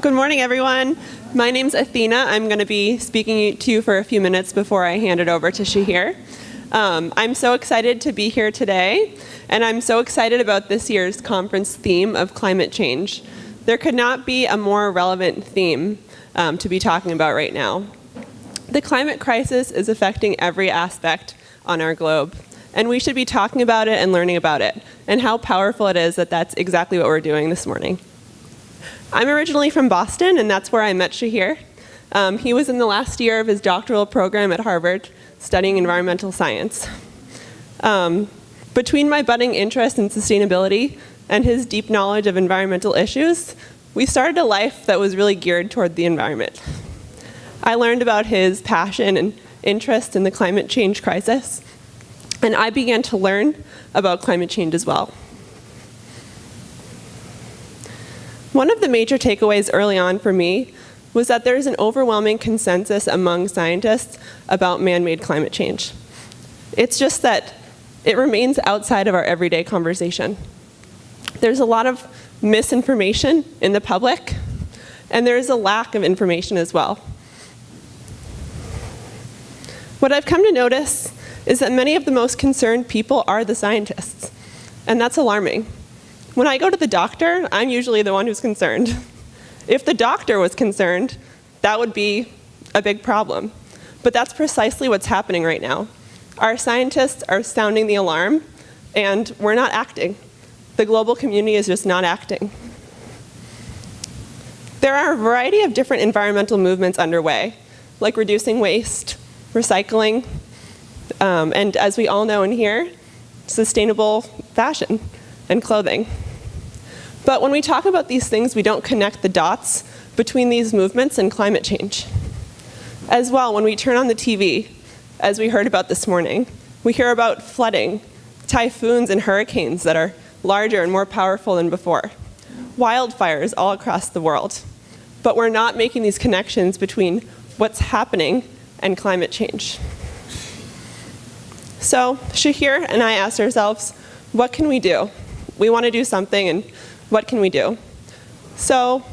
Good morning, everyone. My name's Athena. I'm going to be speaking to you for a few minutes before I hand it over to Shahir. I'm so excited to be here today, and I'm so excited about this year's conference theme of climate change. There could not be a more relevant theme to be talking about right now. The climate crisis is affecting every aspect on our globe, and we should be talking about it and learning about it, and how powerful it is that that's exactly what we're doing this morning. I'm originally from Boston, and that's where I met Shahir. He was in the last year of his doctoral program at Harvard, studying environmental science. Between my budding interest in sustainability and his deep knowledge of environmental issues, we started a life that was really geared toward the environment. I learned about his passion and interest in the climate change crisis, and I began to learn about climate change as well. One of the major takeaways early on for me was that there is an overwhelming consensus among scientists about man-made climate change. It's just that it remains outside of our everyday conversation. There's a lot of misinformation in the public, and there is a lack of information as well. What I've come to notice is that many of the most concerned people are the scientists, and that's alarming. When I go to the doctor, I'm usually the one who's concerned. If the doctor was concerned, that would be a big problem. But that's precisely what's happening right now. Our scientists are sounding the alarm, and we're not acting. The global community is just not acting. There are a variety of different environmental movements underway, like reducing waste, recycling, and as we all know in here, sustainable fashion and clothing. But when we talk about these things, we don't connect the dots between these movements and climate change. As well, when we turn on the TV, as we heard about this morning, we hear about flooding, typhoons and hurricanes that are larger and more powerful than before, wildfires all across the world. But we're not making these connections between what's happening and climate change. So Shahir and I asked ourselves, what can we do? We want to do something, and what can we do? So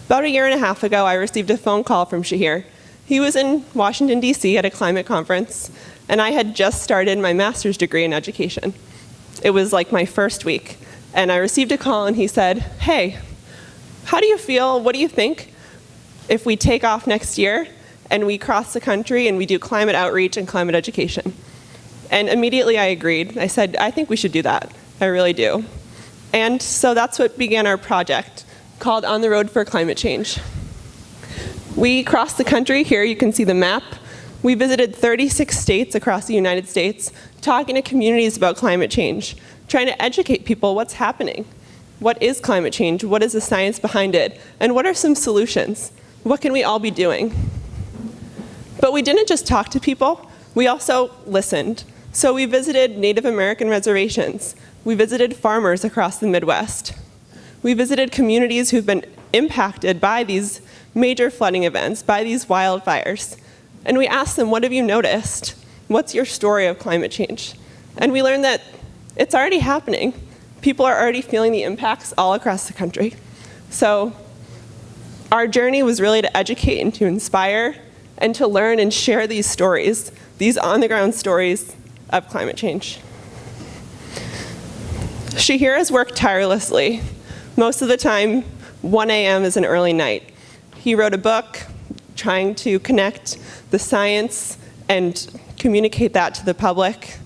about a year and a half ago, I received a phone call from Shahir. He was in Washington, D.C. at a climate conference, and I had just started my master's degree in education. It was like my first week, and I received a call, and he said, hey, how do you feel, what do you think if we take off next year and we cross the country and we do climate outreach and climate education? And immediately I agreed. I said, I think we should do that. I really do. And so that's what began our project, called On the Road for Climate Change. We crossed the country. Here you can see the map. We visited 36 states across the United States, talking to communities about climate change, trying to educate people what's happening. What is climate change? What is the science behind it? And what are some solutions? What can we all be doing? But we didn't just talk to people, we also listened. So we visited Native American reservations. We visited farmers across the Midwest. We visited communities who've been impacted by these major flooding events, by these wildfires. And we asked them, what have you noticed? What's your story of climate change? And we learned that it's already happening. People are already feeling the impacts all across the country. So our journey was really to educate and to inspire and to learn and share these stories, these on-the-ground stories of climate change. Shahir has worked tirelessly. Most of the time, 1 a.m. is an early night. He wrote a book trying to connect the science and communicate that to the public.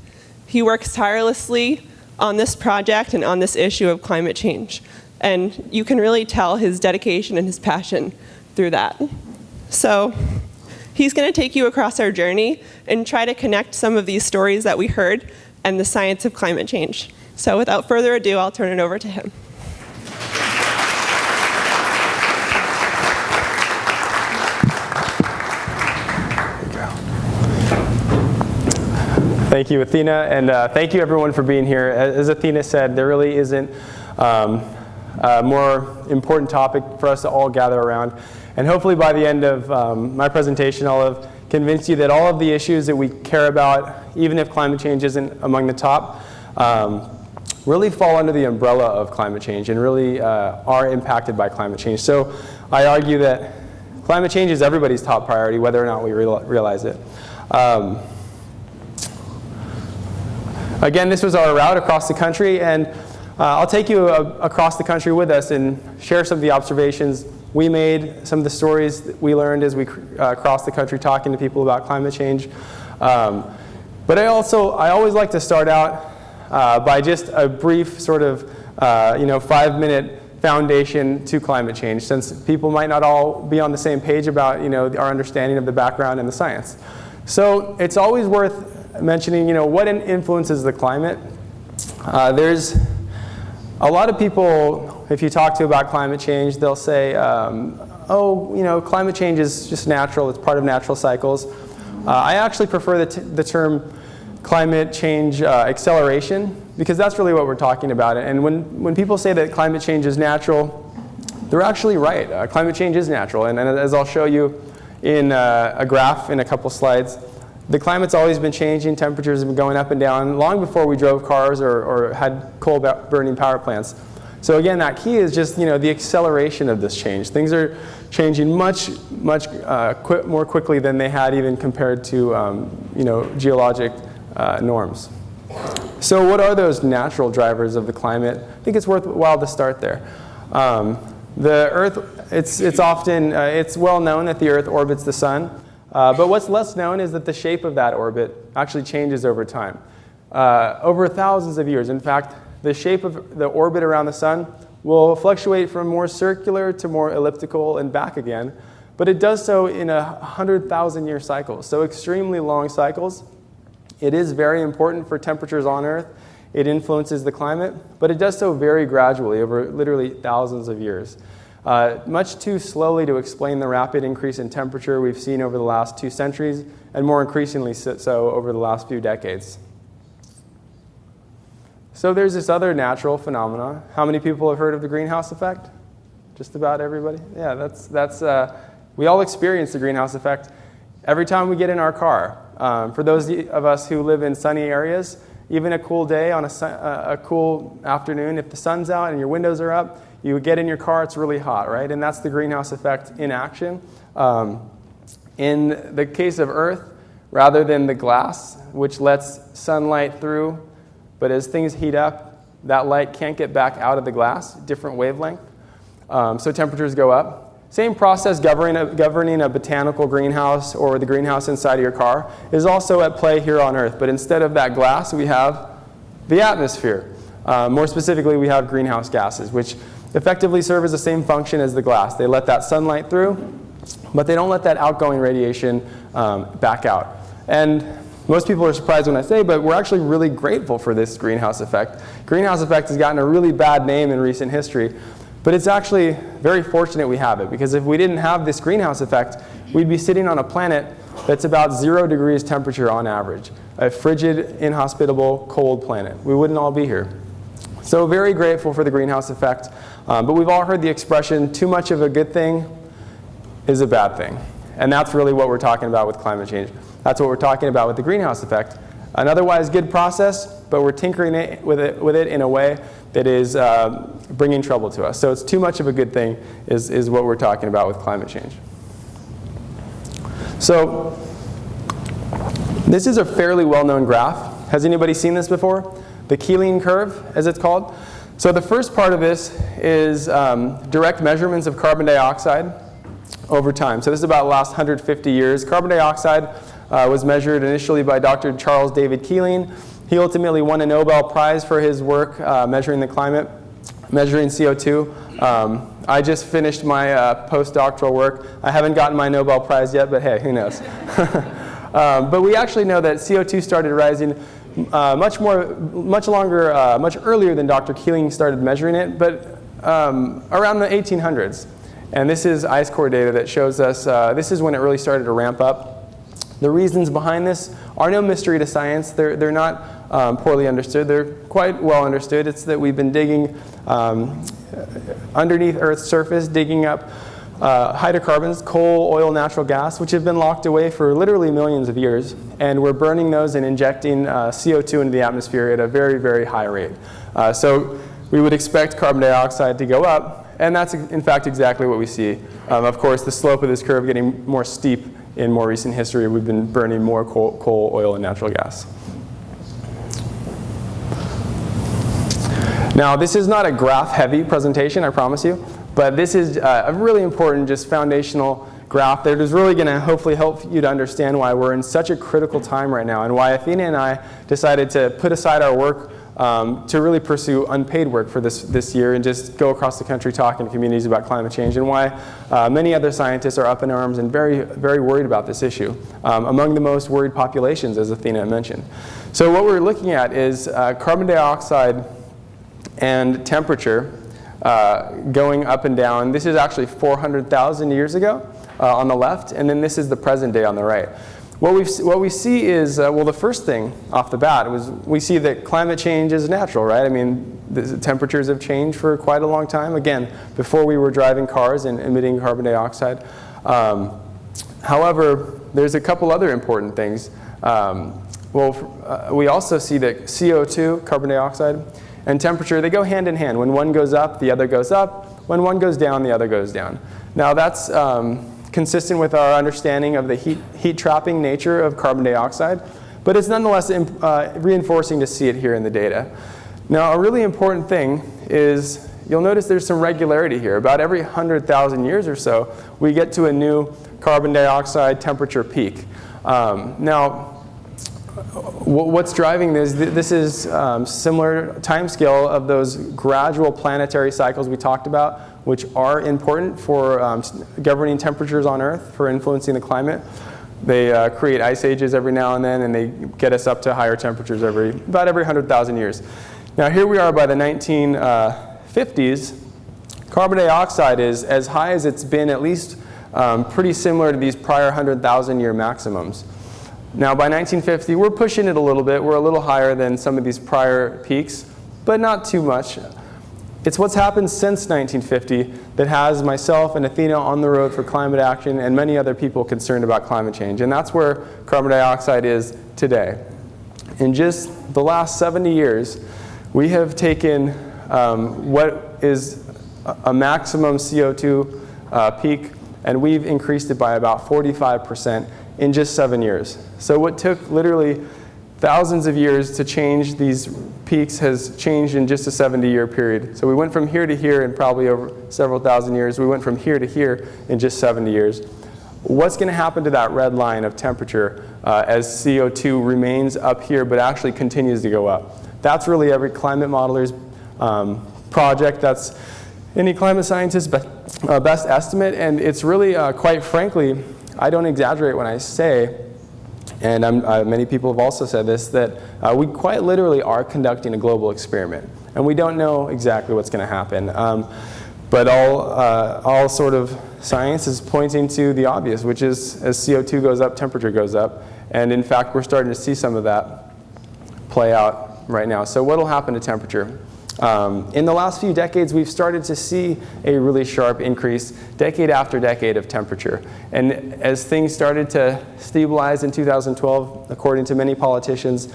He works tirelessly on this project and on this issue of climate change. And you can really tell his dedication and his passion through that. So he's going to take you across our journey and try to connect some of these stories that we heard and the science of climate change. So without further ado, I'll turn it over to him. Thank you, Athena, and thank you everyone for being here. As Athena said, there really isn't a more important topic for us to all gather around. And hopefully by the end of my presentation, I'll have convinced you that all of the issues that we care about, even if climate change isn't among the top, really fall under the umbrella of climate change and really are impacted by climate change. So I argue that climate change is everybody's top priority, whether or not we realize it. Again, this was our route across the country, and I'll take you across the country with us and share some of the observations we made, some of the stories that we learned as we crossed the country talking to people about climate change. But I always like to start out by just a brief sort of 5-minute foundation to climate change, since people might not all be on the same page about our understanding of the background and the science. So it's always worth mentioning what influences the climate. There's a lot of people, if you talk to about climate change, they'll say, climate change is just natural, it's part of natural cycles. I actually prefer the term climate change acceleration, because that's really what we're talking about. And when people say that climate change is natural, they're actually right. Climate change is natural, and as I'll show you in a graph in a couple slides, the climate's always been changing. Temperatures have been going up and down long before we drove cars or had coal-burning power plants. So again, that key is just the acceleration of this change. Things are changing much more quickly than they had even compared to geologic norms. So what are those natural drivers of the climate? I think it's worthwhile to start there. The Earth, it's well known that the Earth orbits the sun. But what's less known is that the shape of that orbit actually changes over time. Over thousands of years. In fact, the shape of the orbit around the sun will fluctuate from more circular to more elliptical and back again. But it does so in 100,000-year cycles, so extremely long cycles. It is very important for temperatures on Earth. It influences the climate, but it does so very gradually over literally thousands of years. Much too slowly to explain the rapid increase in temperature we've seen over the last 2 centuries, and more increasingly so over the last few decades. So there's this other natural phenomena. How many people have heard of the greenhouse effect? Just about everybody? Yeah, we all experience the greenhouse effect every time we get in our car. For those of us who live in sunny areas, even a cool day on a cool afternoon, if the sun's out and your windows are up, you get in your car, it's really hot, right? And that's the greenhouse effect in action. In the case of Earth, rather than the glass, which lets sunlight through, but as things heat up, that light can't get back out of the glass, different wavelength. So temperatures go up. Same process governing a botanical greenhouse or the greenhouse inside of your car is also at play here on Earth. But instead of that glass, we have the atmosphere. More specifically, we have greenhouse gases, which effectively serve as the same function as the glass. They let that sunlight through, but they don't let that outgoing radiation back out. And most people are surprised when I say, but we're actually really grateful for this greenhouse effect. Greenhouse effect has gotten a really bad name in recent history, but it's actually very fortunate we have it, because if we didn't have this greenhouse effect, we'd be sitting on a planet that's about 0 degrees temperature on average, a frigid, inhospitable, cold planet. We wouldn't all be here. So very grateful for the greenhouse effect, but we've all heard the expression, too much of a good thing is a bad thing. And that's really what we're talking about with climate change. That's what we're talking about with the greenhouse effect. An otherwise good process, but we're tinkering with it in a way that is bringing trouble to us. So it's too much of a good thing is what we're talking about with climate change. So this is a fairly well-known graph. Has anybody seen this before? The Keeling Curve, as it's called. So the first part of this is direct measurements of carbon dioxide over time. So this is about the last 150 years. Carbon dioxide was measured initially by Dr. Charles David Keeling. He ultimately won a Nobel Prize for his work measuring the climate, measuring CO2. I just finished my postdoctoral work. I haven't gotten my Nobel Prize yet, but hey, who knows? But we actually know that CO2 started rising much earlier than Dr. Keeling started measuring it, but around the 1800s. And this is ice core data that shows us this is when it really started to ramp up. The reasons behind this are no mystery to science. They're not poorly understood. They're quite well understood. It's that we've been digging underneath Earth's surface, digging up hydrocarbons, coal, oil, natural gas, which have been locked away for literally millions of years. And we're burning those and injecting CO2 into the atmosphere at a very, very high rate. So we would expect carbon dioxide to go up, and that's in fact exactly what we see. Of course, the slope of this curve getting more steep in more recent history. We've been burning more coal, oil, and natural gas. Now, this is not a graph-heavy presentation, I promise you, but this is a really important, just foundational graph that is really going to hopefully help you to understand why we're in such a critical time right now, and why Athena and I decided to put aside our work to really pursue unpaid work for this year and just go across the country talking to communities about climate change, and why many other scientists are up in arms and very, very worried about this issue, among the most worried populations, as Athena mentioned. So what we're looking at is carbon dioxide and temperature going up and down. This is actually 400,000 years ago on the left, and then this is the present day on the right. What we see is, well, the first thing off the bat was we see that climate change is natural, right? I mean, the temperatures have changed for quite a long time. Again, before we were driving cars and emitting carbon dioxide. However, there's a couple other important things. We also see that CO2, carbon dioxide, and temperature, they go hand in hand. When one goes up, the other goes up. When one goes down, the other goes down. Now that's consistent with our understanding of the heat trapping nature of carbon dioxide, but it's nonetheless reinforcing to see it here in the data. Now, a really important thing is you'll notice there's some regularity here. About every 100,000 years or so, we get to a new carbon dioxide temperature peak. Now, what's driving this? This is similar time scale of those gradual planetary cycles we talked about, which are important for governing temperatures on Earth, for influencing the climate. They create ice ages every now and then, and they get us up to higher temperatures about every 100,000 years. Now here we are by the 1950s. Carbon dioxide is as high as it's been, at least pretty similar to these prior 100,000-year maximums. Now by 1950, we're pushing it a little bit. We're a little higher than some of these prior peaks, but not too much. It's what's happened since 1950 that has myself and Athena on the road for climate action and many other people concerned about climate change. And that's where carbon dioxide is today. In just the last 70 years, we have taken what is a maximum CO2 peak, and we've increased it by about 45% in just 7 years. So what took literally thousands of years to change these peaks has changed in just a 70-year period. So we went from here to here in probably over several thousand years. We went from here to here in just 70 years. What's going to happen to that red line of temperature as CO2 remains up here but actually continues to go up? That's really every climate modeler's project. That's any climate scientist's best estimate, and it's really, quite frankly, I don't exaggerate when I say, and many people have also said this, that we quite literally are conducting a global experiment. And we don't know exactly what's going to happen. But all sort of science is pointing to the obvious, which is as CO2 goes up, temperature goes up. And in fact, we're starting to see some of that play out right now. So what will happen to temperature? In the last few decades, we've started to see a really sharp increase decade after decade of temperature. And as things started to stabilize in 2012, according to many politicians,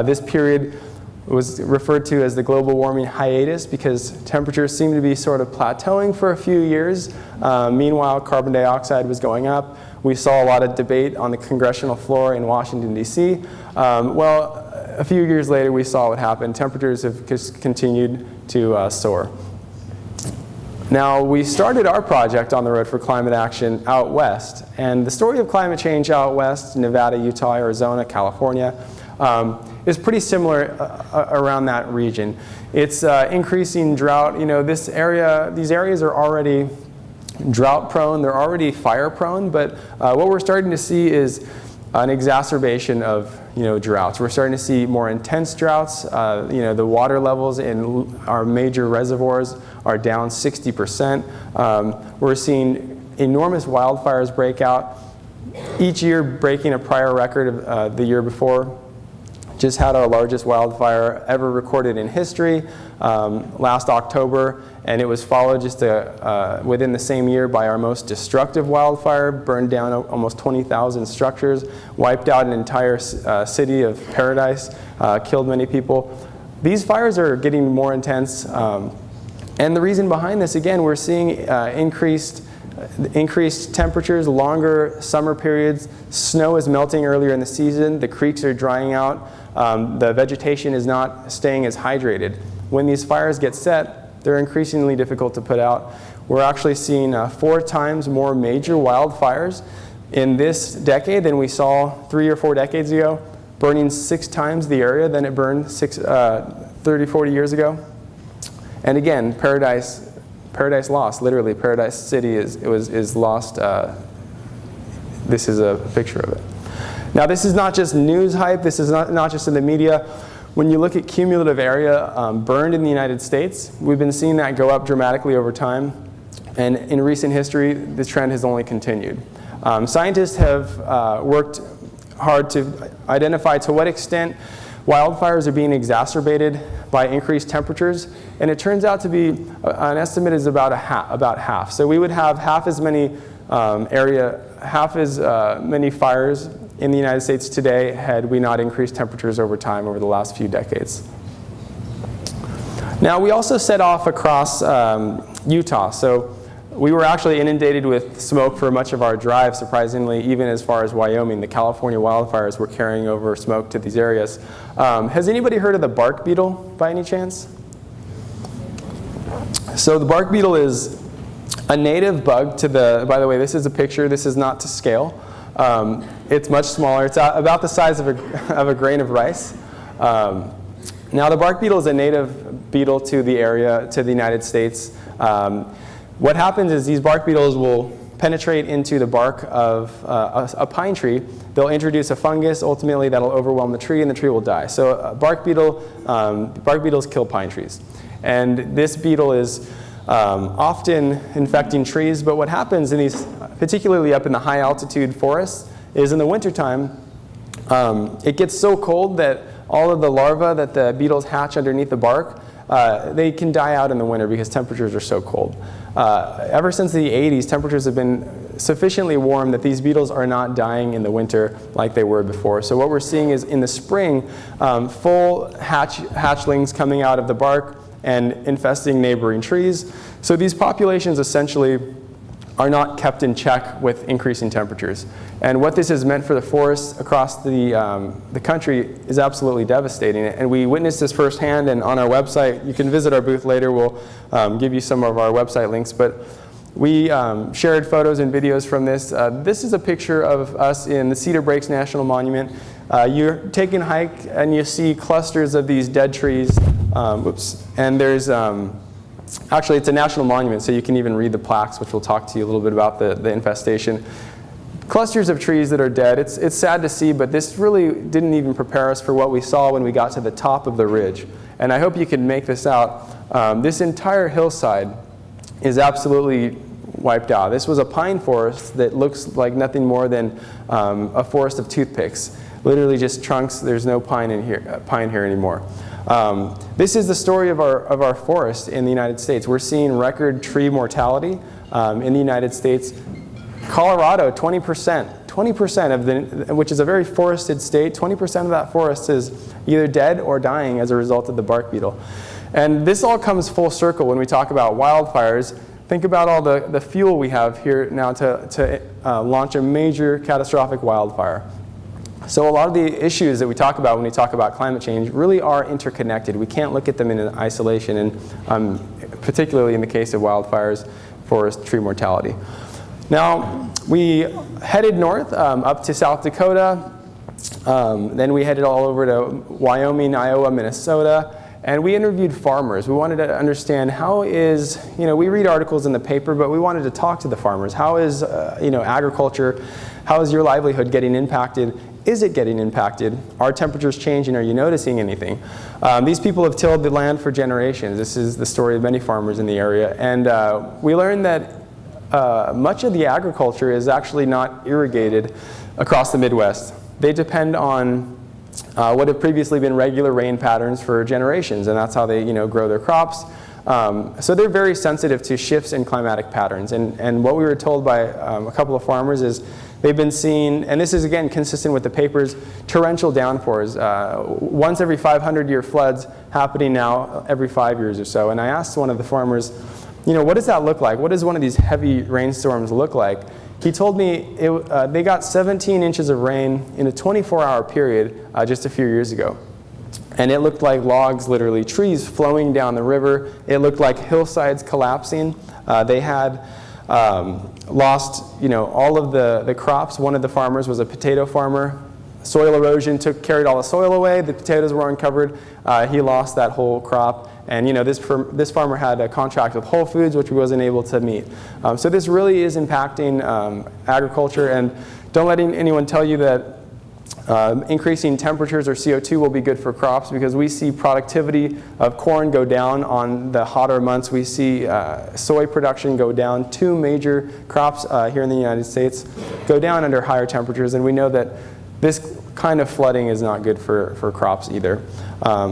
this period was referred to as the global warming hiatus because temperatures seemed to be sort of plateauing for a few years. Meanwhile, carbon dioxide was going up. We saw a lot of debate on the congressional floor in Washington, D.C. Well, a few years later, we saw what happened. Temperatures have just continued to soar. Now, we started our project on the road for climate action out west. And the story of climate change out west, Nevada, Utah, Arizona, California, is pretty similar around that region. It's increasing drought. You know, these areas are already drought prone. They're already fire prone. But what we're starting to see is an exacerbation of droughts. We're starting to see more intense droughts. The water levels in our major reservoirs are down 60%. We're seeing enormous wildfires break out, each year breaking a prior record of the year before. just had our largest wildfire ever recorded in history last October, and it was followed just within the same year by our most destructive wildfire, burned down almost 20,000 structures, wiped out an entire city of Paradise, killed many people. These fires are getting more intense, and the reason behind this, again, we're seeing increased temperatures, longer summer periods, snow is melting earlier in the season, the creeks are drying out, the vegetation is not staying as hydrated. When these fires get set, they're increasingly difficult to put out. We're actually seeing 4 times more major wildfires in this decade than we saw 3 or 4 decades ago, burning 6 times the area than it burned 30, 40 years ago. And again, Paradise lost. Literally, Paradise City is lost. This is a picture of it. Now, this is not just news hype. This is not just in the media. When you look at cumulative area burned in the United States, we've been seeing that go up dramatically over time. And in recent history, this trend has only continued. Scientists have worked hard to identify to what extent wildfires are being exacerbated by increased temperatures, and it turns out to be, an estimate is about half. So we would have half as many many fires in the United States today had we not increased temperatures over time over the last few decades. Now, we also set off across Utah. So we were actually inundated with smoke for much of our drive, surprisingly, even as far as Wyoming. The California wildfires were carrying over smoke to these areas. Has anybody heard of the bark beetle by any chance? So the bark beetle is a native bug to by the way, this is a picture, this is not to scale. It's much smaller, it's about the size of a grain of rice. Now the bark beetle is a native beetle to the area, to the United States. What happens is these bark beetles will penetrate into the bark of a pine tree. They'll introduce a fungus, ultimately that'll overwhelm the tree and the tree will die. So bark beetles kill pine trees. And this beetle is often infecting trees, but what happens in these, particularly up in the high altitude forests, is in the wintertime, it gets so cold that all of the larvae that the beetles hatch underneath the bark, they can die out in the winter because temperatures are so cold. Ever since the 80s, temperatures have been sufficiently warm that these beetles are not dying in the winter like they were before. So what we're seeing is in the spring, full hatchlings coming out of the bark and infesting neighboring trees. So these populations essentially are not kept in check with increasing temperatures. And what this has meant for the forests across the country is absolutely devastating. And we witnessed this firsthand, and on our website, you can visit our booth later, we'll give you some of our website links. But we shared photos and videos from this. This is a picture of us in the Cedar Breaks National Monument. You're taking a hike and you see clusters of these dead trees. And there's, actually it's a national monument, so you can even read the plaques, which will talk to you a little bit about the infestation. Clusters of trees that are dead. It's sad to see, but this really didn't even prepare us for what we saw when we got to the top of the ridge. And I hope you can make this out. This entire hillside is absolutely wiped out. This was a pine forest that looks like nothing more than a forest of toothpicks. Literally just trunks. There's no pine here anymore. This is the story of our forest in the United States. We're seeing record tree mortality in the United States. Colorado, 20% which is a very forested state, 20% of that forest is either dead or dying as a result of the bark beetle. And this all comes full circle when we talk about wildfires. Think about all the fuel we have here now to launch a major catastrophic wildfire. So a lot of the issues that we talk about when we talk about climate change really are interconnected. We can't look at them in isolation, and particularly in the case of wildfires, forest tree mortality. Now, we headed north up to South Dakota. Then we headed all over to Wyoming, Iowa, Minnesota. And we interviewed farmers. We wanted to understand how is, we read articles in the paper, but we wanted to talk to the farmers. How is, agriculture, how is your livelihood getting impacted? Is it getting impacted? Are temperatures changing? Are you noticing anything? These people have tilled the land for generations. This is the story of many farmers in the area. And we learned that much of the agriculture is actually not irrigated across the Midwest. They depend on what have previously been regular rain patterns for generations, and that's how they grow their crops. So they're very sensitive to shifts in climatic patterns, and what we were told by a couple of farmers is they've been seeing, and this is again consistent with the papers, torrential downpours, once every 500-year floods happening now every 5 years or so. And I asked one of the farmers, what does that look like? What does one of these heavy rainstorms look like? He told me they got 17 inches of rain in a 24-hour period just a few years ago. And it looked like logs, literally, trees flowing down the river. It looked like hillsides collapsing. They had lost all of the crops. One of the farmers was a potato farmer. Soil erosion carried all the soil away. The potatoes were uncovered. He lost that whole crop. And this farmer had a contract with Whole Foods, which he wasn't able to meet. So this really is impacting agriculture. And don't let anyone tell you that increasing temperatures or CO2 will be good for crops, because we see productivity of corn go down on the hotter months. We see soy production go down. 2 major crops here in the United States go down under higher temperatures, and we know that this kind of flooding is not good for crops either.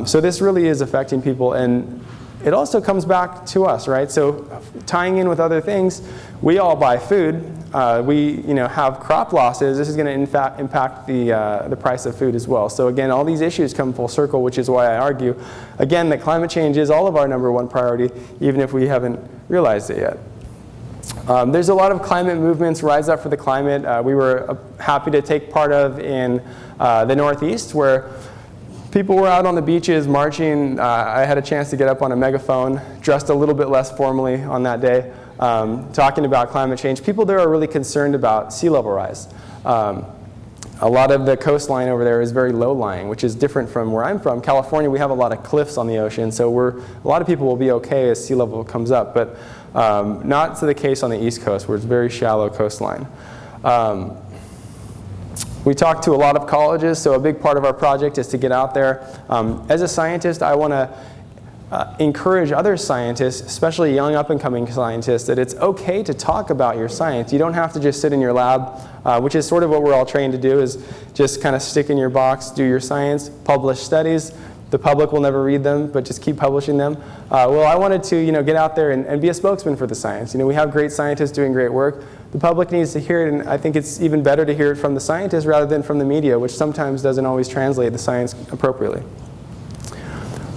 So this really is affecting people, and it also comes back to us, right? So tying in with other things, we all buy food. We have crop losses. This is going to impact the price of food as well. So again, all these issues come full circle, which is why I argue, again, that climate change is all of our #1 priority, even if we haven't realized it yet. There's a lot of climate movements, Rise Up for the Climate. We were happy to take part of in the Northeast, where people were out on the beaches marching. I had a chance to get up on a megaphone, dressed a little bit less formally on that day, talking about climate change. People there are really concerned about sea level rise. A lot of the coastline over there is very low-lying, which is different from where I'm from. California, we have a lot of cliffs on the ocean, so a lot of people will be okay as sea level comes up, but not to the case on the East Coast, where it's very shallow coastline. We talked to a lot of colleges, so a big part of our project is to get out there. As a scientist, I want to encourage other scientists, especially young up-and-coming scientists, that it's okay to talk about your science. You don't have to just sit in your lab, which is sort of what we're all trained to do, is just kind of stick in your box, do your science, publish studies. The public will never read them, but just keep publishing them. Well, I wanted to get out there and be a spokesman for the science. We have great scientists doing great work. The public needs to hear it, and I think it's even better to hear it from the scientists rather than from the media, which sometimes doesn't always translate the science appropriately.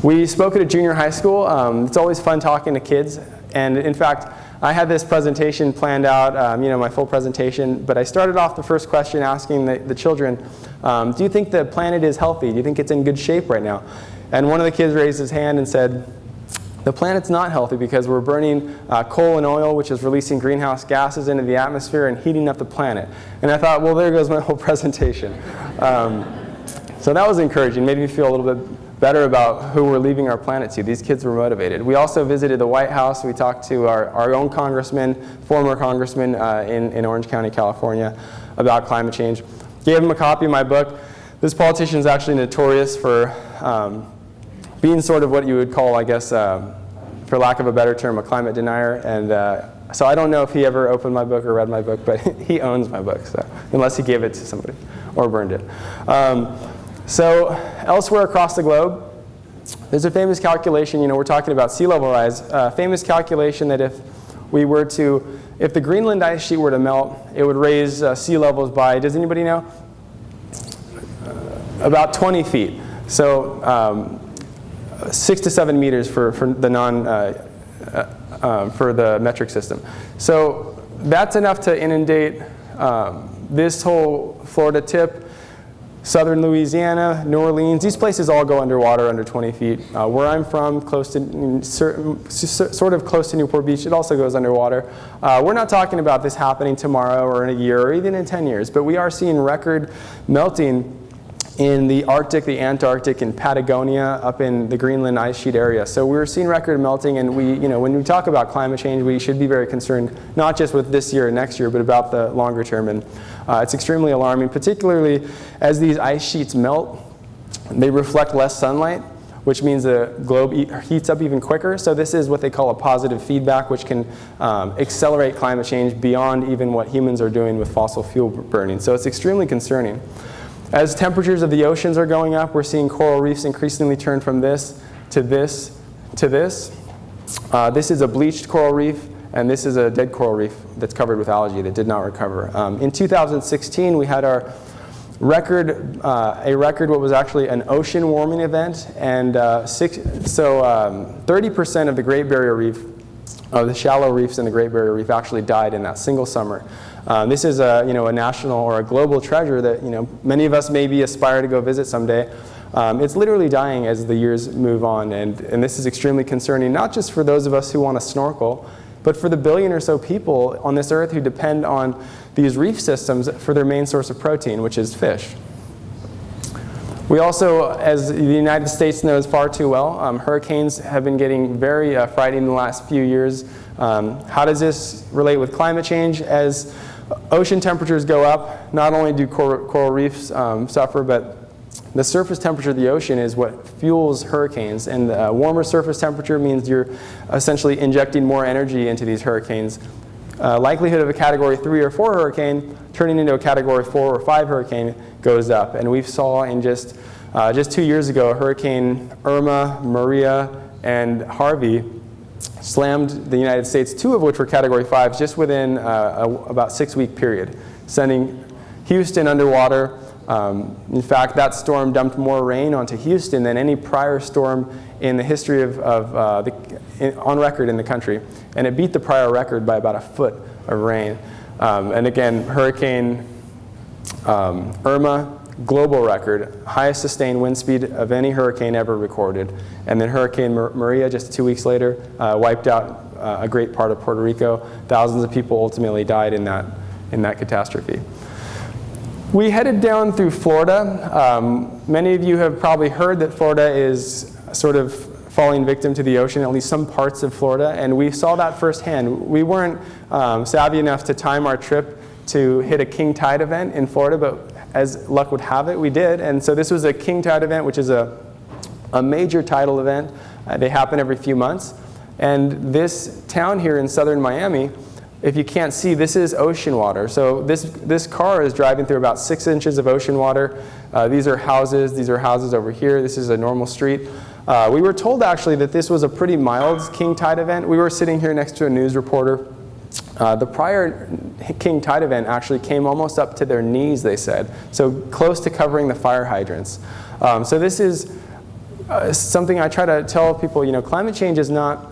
We spoke at a junior high school. It's always fun talking to kids, and in fact, I had this presentation planned out, my full presentation, but I started off the first question asking the children, do you think the planet is healthy? Do you think it's in good shape right now? And one of the kids raised his hand and said, the planet's not healthy because we're burning coal and oil, which is releasing greenhouse gases into the atmosphere and heating up the planet. And I thought, well, there goes my whole presentation. So that was encouraging, made me feel a little bit better about who we're leaving our planet to. These kids were motivated. We also visited the White House. We talked to our own congressman, former congressman in Orange County, California, about climate change. Gave him a copy of my book. This politician is actually notorious for being sort of what you would call, I guess, for lack of a better term, a climate denier. And so I don't know if he ever opened my book or read my book, but he owns my book, so, unless he gave it to somebody or burned it. So elsewhere across the globe, there's a famous calculation, we're talking about sea level rise, famous calculation that if the Greenland ice sheet were to melt, it would raise sea levels by, does anybody know? About 20 feet. So 6 to 7 meters for the for the metric system. So that's enough to inundate this whole Florida tip, southern Louisiana, New Orleans. These places all go underwater under 20 feet. Where I'm from, sort of close to Newport Beach, it also goes underwater. We're not talking about this happening tomorrow or in a year or even in 10 years, but we are seeing record melting in the Arctic, the Antarctic, and Patagonia, up in the Greenland ice sheet area. So we're seeing record melting, and when we talk about climate change, we should be very concerned, not just with this year and next year, but about the longer term. And it's extremely alarming, particularly as these ice sheets melt. They reflect less sunlight, which means the globe heats up even quicker. So this is what they call a positive feedback, which can accelerate climate change beyond even what humans are doing with fossil fuel burning. So it's extremely concerning. As temperatures of the oceans are going up, we're seeing coral reefs increasingly turn from this to this to this. This is a bleached coral reef, and this is a dead coral reef that's covered with algae that did not recover. In 2016, we had our record, what was actually an ocean warming event, and 30% of the Great Barrier Reef, of the shallow reefs in the Great Barrier Reef, actually died in that single summer. This is a national or a global treasure that many of us maybe aspire to go visit someday. It's literally dying as the years move on, and this is extremely concerning, not just for those of us who want to snorkel, but for the billion or so people on this earth who depend on these reef systems for their main source of protein, which is fish. We also, as the United States knows far too well, hurricanes have been getting very frightening in the last few years. How does this relate with climate change? As ocean temperatures go up, not only do coral reefs suffer, but the surface temperature of the ocean is what fuels hurricanes, and the warmer surface temperature means you're essentially injecting more energy into these hurricanes. Likelihood of a Category 3 or 4 hurricane turning into a Category 4 or 5 hurricane goes up, and we saw in just 2 years ago, Hurricane Irma, Maria, and Harvey slammed the United States, 2 of which were Category 5s, just within about 6-week period, sending Houston underwater. In fact, that storm dumped more rain onto Houston than any prior storm in the history on record in the country, and it beat the prior record by about a foot of rain. And again, Hurricane Irma, global record, highest sustained wind speed of any hurricane ever recorded. And then Hurricane Maria, just 2 weeks later, wiped out a great part of Puerto Rico. Thousands of people ultimately died in that catastrophe. We headed down through Florida. Many of you have probably heard that Florida is sort of falling victim to the ocean, at least some parts of Florida, and we saw that firsthand. We weren't savvy enough to time our trip to hit a king tide event in Florida, but as luck would have it, we did. And so this was a king tide event, which is a major tidal event. They happen every few months. And this town here in southern Miami, if you can't see, this is ocean water. So this car is driving through about 6 inches of ocean water. These are houses. These are houses over here. This is a normal street. We were told actually that this was a pretty mild king tide event. We were sitting here next to a news reporter. The prior king tide event actually came almost up to their knees, they said, so close to covering the fire hydrants. So this is something I try to tell people, climate change is not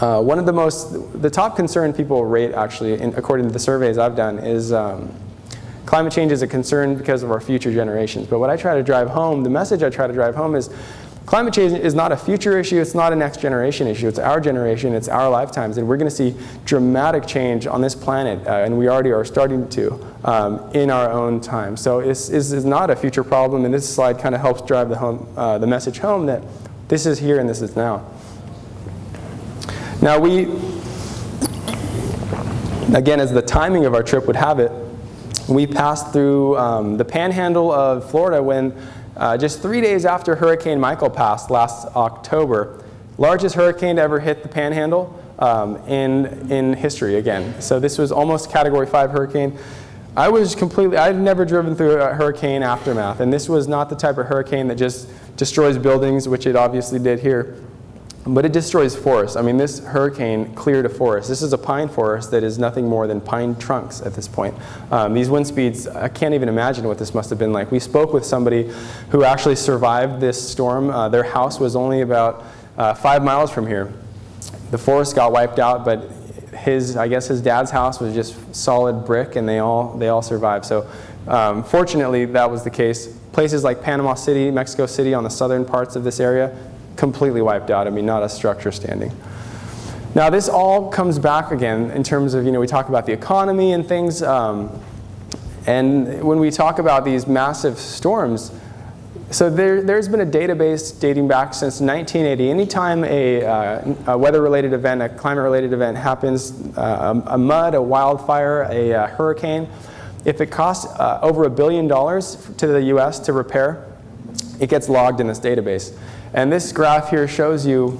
one of the top concern people rate, actually, according to the surveys I've done, is climate change is a concern because of our future generations. But what I try to drive home, the message I try to drive home is climate change is not a future issue, it's not a next generation issue, it's our generation, it's our lifetimes, and we're going to see dramatic change on this planet, and we already are starting to in our own time. So this is not a future problem, and this slide kind of helps drive the message home that this is here and this is now. Now again, as the timing of our trip would have it, we passed through the panhandle of Florida when just 3 days after Hurricane Michael passed last October, largest hurricane to ever hit the panhandle in history again. So this was almost Category 5 hurricane. I'd never driven through a hurricane aftermath, and this was not the type of hurricane that just destroys buildings, which it obviously did here, but it destroys forests. I mean, this hurricane cleared a forest. This is a pine forest that is nothing more than pine trunks at this point. These wind speeds, I can't even imagine what this must have been like. We spoke with somebody who actually survived this storm. Their house was only about 5 miles from here. The forest got wiped out, but I guess his dad's house was just solid brick, and they all survived. So fortunately, that was the case. Places like Panama City, Mexico City, on the southern parts of this area, completely wiped out. I mean, not a structure standing. Now, this all comes back again in terms of, we talk about the economy and things, and when we talk about these massive storms, so there's been a database dating back since 1980. Anytime a weather-related event, a climate-related event happens, a wildfire, a hurricane, if it costs over $1 billion to the US to repair, it gets logged in this database. And this graph here shows you,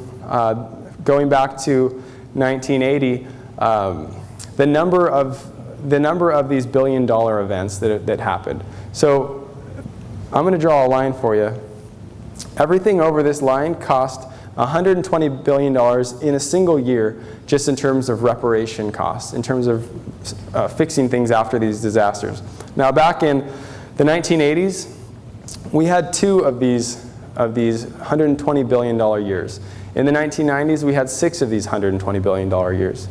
going back to 1980, the number of these $1 billion events that happened. So I'm going to draw a line for you. Everything over this line cost $120 billion in a single year, just in terms of reparation costs, in terms of fixing things after these disasters. Now, back in the 1980s, we had 2 of these $120 billion years. In the 1990s, we had 6 of these $120 billion years.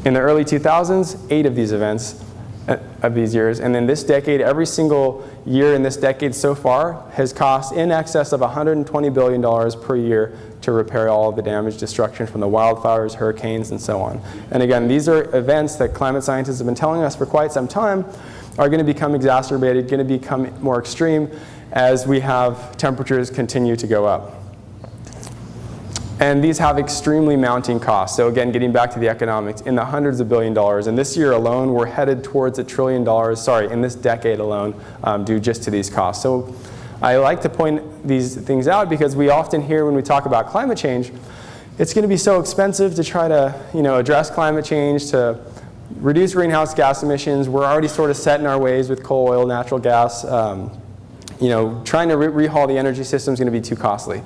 In the early 2000s, 8 of these events, of these years. And then this decade, every single year in this decade so far has cost in excess of $120 billion per year to repair all of the damage, destruction from the wildfires, hurricanes, and so on. And again, these are events that climate scientists have been telling us for quite some time are going to become exacerbated, going to become more extreme as we have temperatures continue to go up. And these have extremely mounting costs. So again, getting back to the economics, in the hundreds of billion dollars. And this year alone, we're headed towards $1 trillion, in this decade alone, due just to these costs. So I like to point these things out because we often hear when we talk about climate change, it's going to be so expensive to try to address climate change, to reduce greenhouse gas emissions. We're already sort of set in our ways with coal, oil, natural gas. Trying to rehaul the energy system is going to be too costly.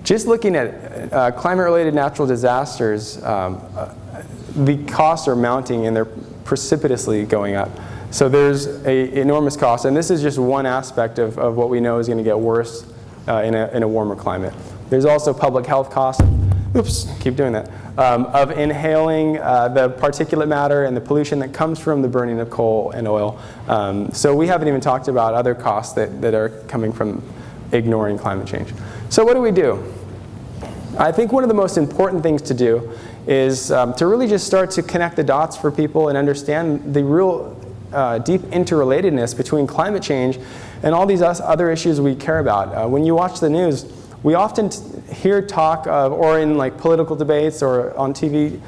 Just looking at climate-related natural disasters, the costs are mounting and they're precipitously going up. So there's an enormous cost, and this is just one aspect of what we know is going to get worse in a warmer climate. There's also public health costs. Oops, keep doing that. Of inhaling the particulate matter and the pollution that comes from the burning of coal and oil. So we haven't even talked about other costs that are coming from ignoring climate change. So what do we do? I think one of the most important things to do is to really just start to connect the dots for people and understand the real deep interrelatedness between climate change and all these other issues we care about. When you watch the news, we often hear talk of, or in like political debates or on TV,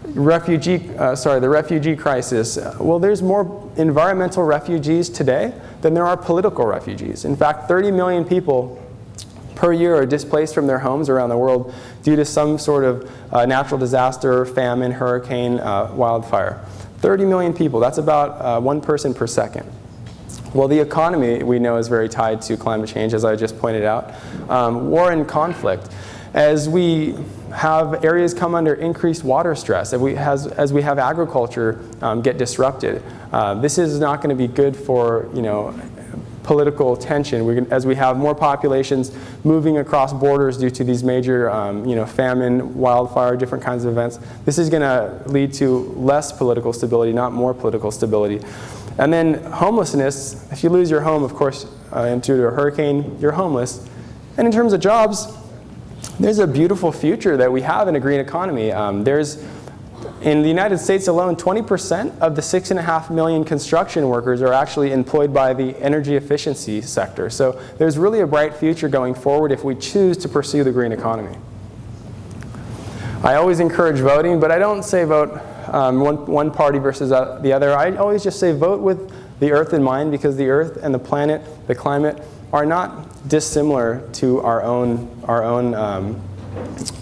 the refugee crisis. Well, there's more environmental refugees today than there are political refugees. In fact, 30 million people per year are displaced from their homes around the world due to some sort of natural disaster, famine, hurricane, wildfire. 30 million people, that's about 1 person per second. Well, the economy we know is very tied to climate change, as I just pointed out. War and conflict. As we have areas come under increased water stress, as we have agriculture get disrupted, this is not going to be good for political tension. As we have more populations moving across borders due to these major famine, wildfire, different kinds of events, this is going to lead to less political stability, not more political stability. And then homelessness, if you lose your home, of course, due to a hurricane, you're homeless. And in terms of jobs, there's a beautiful future that we have in a green economy. In the United States alone, 20% of the 6.5 million construction workers are actually employed by the energy efficiency sector. So there's really a bright future going forward if we choose to pursue the green economy. I always encourage voting, but I don't say vote one party versus the other. I always just say vote with the earth in mind, because the earth and the planet, the climate, are not dissimilar to our own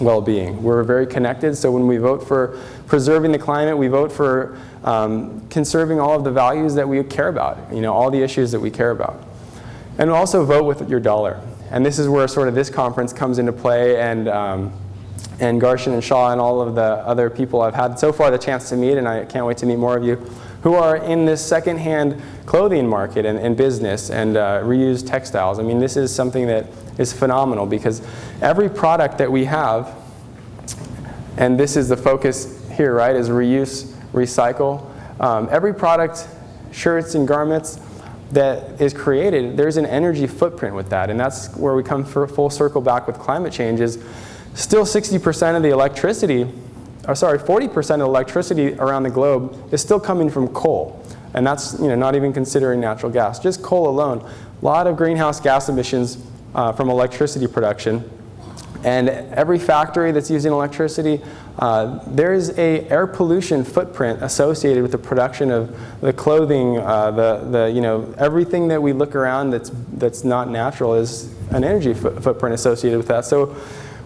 well-being. We're very connected, so when we vote for preserving the climate, we vote for conserving all of the values that we care about, all the issues that we care about. And also vote with your dollar. And this is where sort of this conference comes into play, and Garshan and Shaw and all of the other people I've had so far the chance to meet, and I can't wait to meet more of you, who are in this secondhand clothing market and business and reused textiles. I mean, this is something that is phenomenal, because every product that we have, and this is the focus here, right, is reuse, recycle. Every product, shirts and garments that is created, there's an energy footprint with that, and that's where we come for full circle back with climate change. Is still 60% of the electricity, 40% of the electricity around the globe is still coming from coal. And that's not even considering natural gas. Just coal alone. A lot of greenhouse gas emissions from electricity production. And every factory that's using electricity, there's an air pollution footprint associated with the production of the clothing, everything that we look around that's not natural is an energy footprint associated with that. So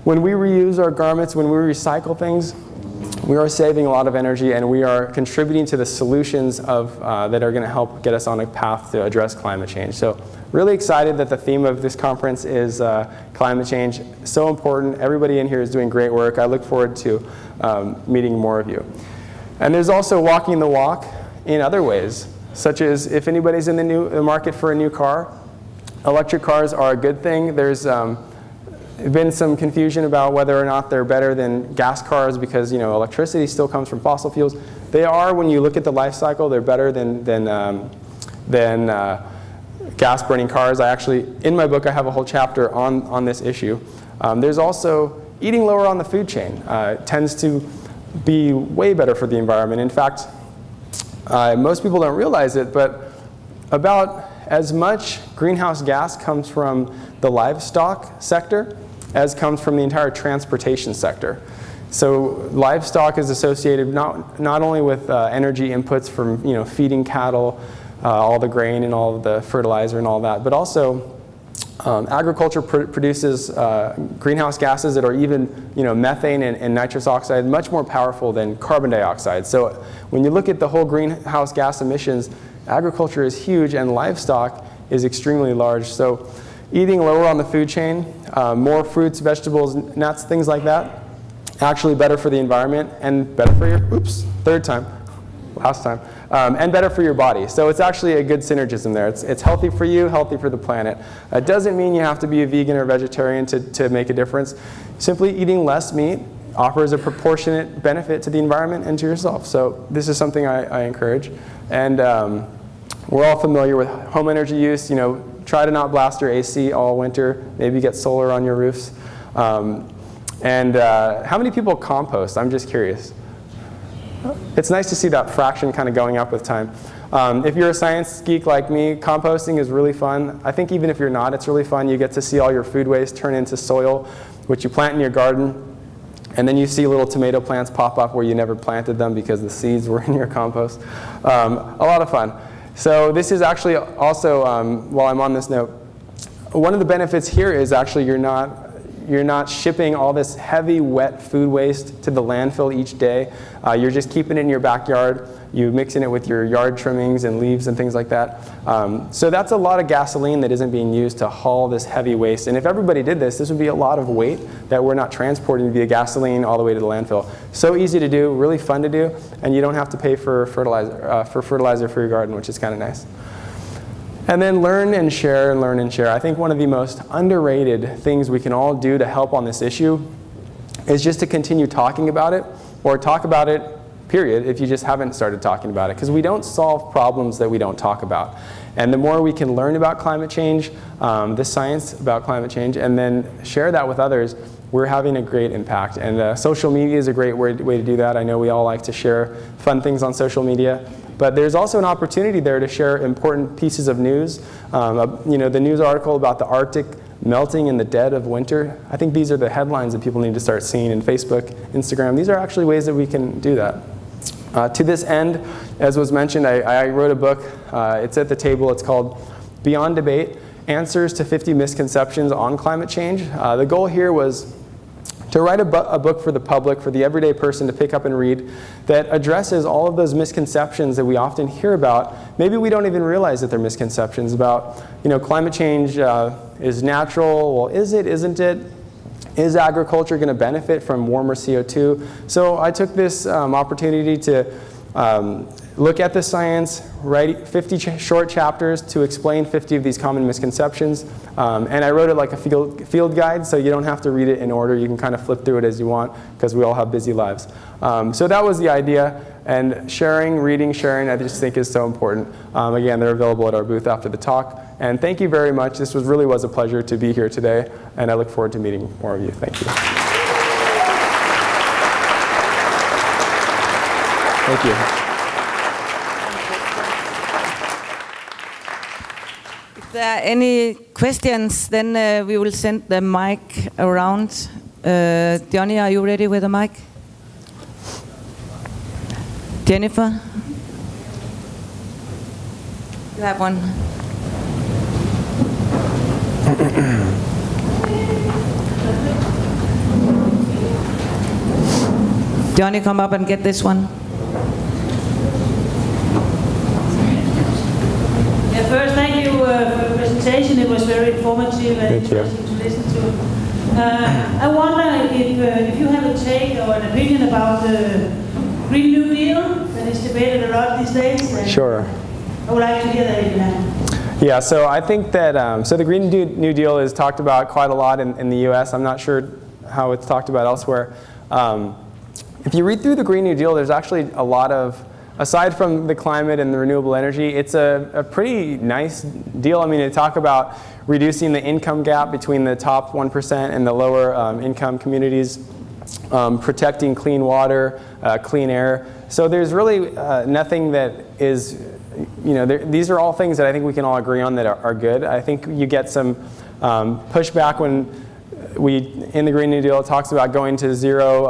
when we reuse our garments, when we recycle things, we are saving a lot of energy, and we are contributing to the solutions that are going to help get us on a path to address climate change. So really excited that the theme of this conference is climate change. So important. Everybody in here is doing great work. I look forward to meeting more of you. And there's also walking the walk in other ways, such as if anybody's in the market for a new car, electric cars are a good thing. There's been some confusion about whether or not they're better than gas cars because electricity still comes from fossil fuels. They are, when you look at the life cycle, they're better than gas-burning cars. I actually, in my book, I have a whole chapter on this issue. There's also eating lower on the food chain. Tends to be way better for the environment. In fact, most people don't realize it, but about as much greenhouse gas comes from the livestock sector as comes from the entire transportation sector. So livestock is associated not only with energy inputs from feeding cattle, all the grain and all the fertilizer and all that, but also agriculture produces greenhouse gases that are even methane and nitrous oxide, much more powerful than carbon dioxide. So when you look at the whole greenhouse gas emissions, agriculture is huge and livestock is extremely large. So eating lower on the food chain, more fruits, vegetables, nuts, things like that, actually better for the environment and better for your, and better for your body. So it's actually a good synergism there. It's healthy for you, healthy for the planet. It doesn't mean you have to be a vegan or vegetarian to make a difference. Simply eating less meat offers a proportionate benefit to the environment and to yourself. So this is something I encourage. And we're all familiar with home energy use. Try to not blast your AC all winter. Maybe get solar on your roofs. How many people compost? I'm just curious. It's nice to see that fraction kind of going up with time. If you're a science geek like me, composting is really fun. I think even if you're not, it's really fun. You get to see all your food waste turn into soil, which you plant in your garden. And then you see little tomato plants pop up where you never planted them because the seeds were in your compost. A lot of fun. So this is actually also, while I'm on this note, one of the benefits here is actually you're not shipping all this heavy, wet food waste to the landfill each day. You're just keeping it in your backyard. You mixing it with your yard trimmings and leaves and things like that. So that's a lot of gasoline that isn't being used to haul this heavy waste. And if everybody did this, this would be a lot of weight that we're not transporting via gasoline all the way to the landfill. So easy to do, really fun to do, and you don't have to pay for fertilizer for your garden, which is kind of nice. And then learn and share and learn and share. I think one of the most underrated things we can all do to help on this issue is just to continue talking about it, or talk about it, period, if you just haven't started talking about it. Because we don't solve problems that we don't talk about. And the more we can learn about climate change, the science about climate change, and then share that with others, we're having a great impact. And social media is a great way to do that. I know we all like to share fun things on social media. But there's also an opportunity there to share important pieces of news. The news article about the Arctic melting in the dead of winter. I think these are the headlines that people need to start seeing in Facebook, Instagram. These are actually ways that we can do that. To this end, as was mentioned, I wrote a book. It's at the table. It's called Beyond Debate, Answers to 50 Misconceptions on Climate Change. The goal here was to write a book for the public, for the everyday person to pick up and read, that addresses all of those misconceptions that we often hear about. Maybe we don't even realize that they're misconceptions about, climate change is natural. Well, is it, isn't it? Is agriculture going to benefit from warmer CO2? So I took this opportunity to look at the science, write 50 short chapters to explain 50 of these common misconceptions. And I wrote it like a field guide, so you don't have to read it in order. You can kind of flip through it as you want, because we all have busy lives. So that was the idea. And reading, sharing, I just think is so important. Again, they're available at our booth after the talk. And thank you very much. This really was a pleasure to be here today. And I look forward to meeting more of you. Thank you. Thank you. If there are any questions, then we will send the mic around. Johnny, are you ready with the mic? Jennifer? You have one. Johnny, come up and get this one. Yeah, first, thank you for the presentation. It was very informative and interesting to listen to. I wonder if you have a take or an opinion about the Green New Deal that is debated a lot these days. Sure. I would like to hear that if you have. Yeah, so I think that, so the Green New Deal is talked about quite a lot in the US. I'm not sure how it's talked about elsewhere. If you read through the Green New Deal, there's actually a lot of, aside from the climate and the renewable energy, it's a pretty nice deal. I mean, they talk about reducing the income gap between the top 1% and the lower income communities, protecting clean water, clean air. So there's really nothing that is, these are all things that I think we can all agree on that are good. I think you get some pushback when in the Green New Deal, it talks about going to zero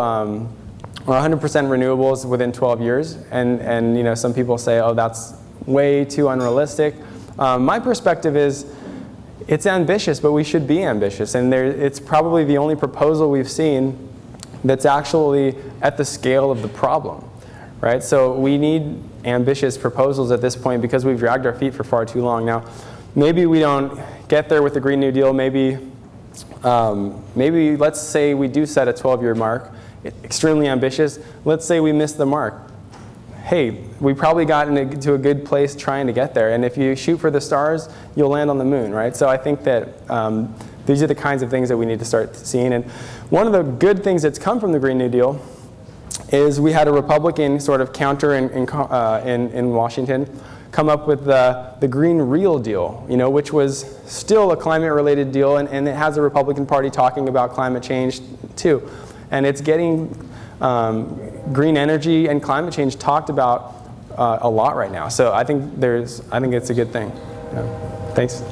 or 100% renewables within 12 years. And some people say, oh, that's way too unrealistic. My perspective is, it's ambitious, but we should be ambitious. And it's probably the only proposal we've seen that's actually at the scale of the problem, right? So we need ambitious proposals at this point because we've dragged our feet for far too long. Now, maybe we don't get there with the Green New Deal. Maybe let's say we do set a 12-year mark, extremely ambitious. Let's say we miss the mark. Hey, we probably got into a good place trying to get there. And if you shoot for the stars, you'll land on the moon, right? So I think that these are the kinds of things that we need to start seeing. And one of the good things that's come from the Green New Deal is we had a Republican sort of counter in Washington come up with the Green Real Deal, which was still a climate-related deal, and it has the Republican Party talking about climate change too. And it's getting green energy and climate change talked about a lot right now. So I think it's a good thing. Yeah. Thanks.